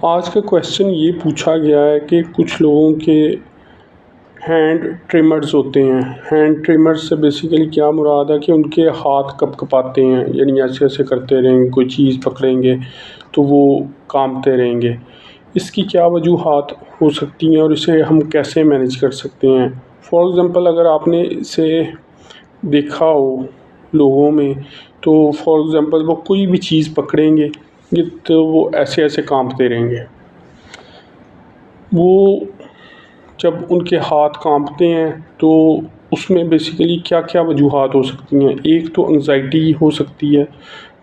آج کا کویشچن یہ پوچھا گیا ہے کہ کچھ لوگوں کے ہینڈ ٹریمرز ہوتے ہیں. ہینڈ ٹریمرز سے بیسیکلی کیا مراد ہے کہ ان کے ہاتھ کپ کپاتے ہیں، یعنی ایسے ایسے کرتے رہیں گے، کوئی چیز پکڑیں گے تو وہ کامتے رہیں گے. اس کی کیا وجوہات ہو سکتی ہیں اور اسے ہم کیسے مینیج کر سکتے ہیں؟ فار ایگزامپل اگر آپ نے اسے دیکھا ہو لوگوں میں، تو فار ایگزامپل وہ کوئی بھی چیز پکڑیں گے تو وہ ایسے ایسے کانپتے رہیں گے. وہ جب ان کے ہاتھ کانپتے ہیں تو اس میں بیسیکلی کیا کیا وجوہات ہو سکتی ہیں؟ ایک تو انگزائٹی ہو سکتی ہے،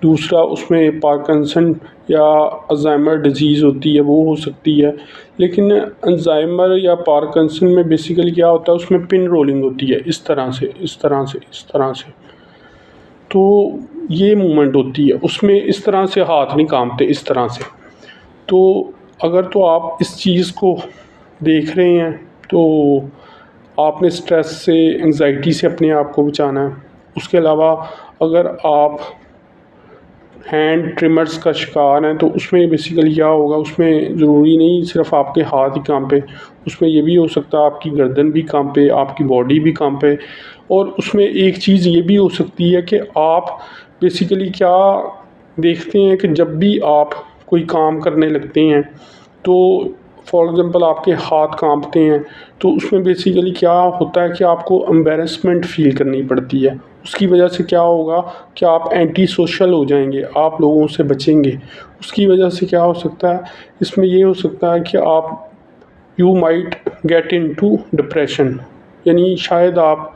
دوسرا اس میں پارکنسن یا الزائمر ڈیزیز ہوتی ہے، وہ ہو سکتی ہے. لیکن الزائمر یا پارکنسن میں بیسیکلی کیا ہوتا ہے، اس میں پن رولنگ ہوتی ہے، اس طرح سے اس طرح سے اس طرح سے. تو یہ مومنٹ ہوتی ہے، اس میں اس طرح سے ہاتھ نہیں کانپتے، اس طرح سے. تو اگر تو آپ اس چیز کو دیکھ رہے ہیں تو آپ نے اسٹریس سے، انگزائٹی سے اپنے آپ کو بچانا ہے. اس کے علاوہ اگر آپ ہینڈ ٹریمرز کا شکار ہیں تو اس میں بیسیکلی کیا ہوگا، اس میں ضروری نہیں صرف آپ کے ہاتھ ہی کانپے، اس میں یہ بھی ہو سکتا ہے آپ کی گردن بھی کانپے، آپ کی باڈی بھی کانپے. اور اس میں ایک چیز یہ بھی ہو سکتی ہے کہ آپ بیسیکلی کیا دیکھتے ہیں کہ جب بھی آپ کوئی کام کرنے لگتے ہیں تو فار ایگزامپل آپ کے ہاتھ کانپتے ہیں تو اس میں بیسیکلی کیا ہوتا ہے کہ آپ کو امبیرسمنٹ فیل کرنی پڑتی ہے. اس کی وجہ سے کیا ہوگا کہ آپ اینٹی سوشل ہو جائیں گے، آپ لوگوں سے بچیں گے. اس کی وجہ سے کیا ہو سکتا ہے، اس میں یہ ہو سکتا ہے کہ آپ you might get into depression, یعنی شاید آپ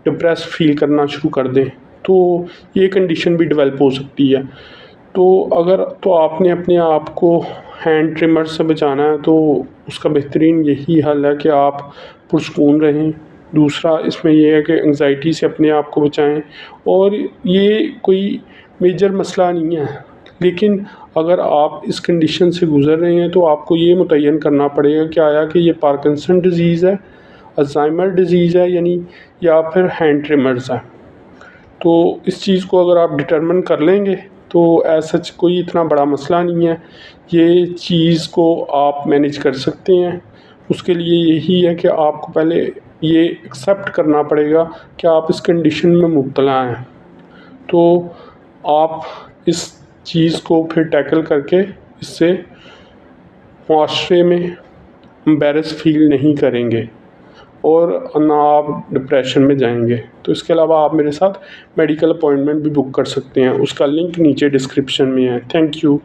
ڈپریس فیل کرنا شروع کر دیں. تو یہ کنڈیشن بھی ڈیولپ ہو سکتی ہے. تو اگر تو آپ نے اپنے آپ کو ہینڈ ٹریمر سے بچانا ہے تو اس کا بہترین یہی حل ہے کہ آپ پرسکون رہیں. دوسرا اس میں یہ ہے کہ انگزائٹی سے اپنے آپ کو بچائیں. اور یہ کوئی میجر مسئلہ نہیں ہے، لیکن اگر آپ اس کنڈیشن سے گزر رہے ہیں تو آپ کو یہ متعین کرنا پڑے گا کہ آیا کہ یہ پارکنسن ڈیزیز ہے، الزائمر ڈیزیز ہے، یعنی یا پھر ہینڈ ٹریمرز ہے. تو اس چیز کو اگر آپ ڈٹرمن کر لیں گے تو ایز سچ کوئی اتنا بڑا مسئلہ نہیں ہے، یہ چیز کو آپ مینیج کر سکتے ہیں. اس کے لیے یہی ہے کہ آپ کو پہلے یہ ایکسیپٹ کرنا پڑے گا کہ آپ اس کنڈیشن میں مبتلا ہیں. تو آپ اس چیز کو پھر ٹیکل کر کے اس سے معاشرے میں امبیرس فیل نہیں کریں گے اور نہ آپ ڈپریشن میں جائیں گے. تو اس کے علاوہ آپ میرے ساتھ میڈیکل اپوائنٹمنٹ بھی بک کر سکتے ہیں، اس کا لنک نیچے ڈسکرپشن میں ہے. Thank you.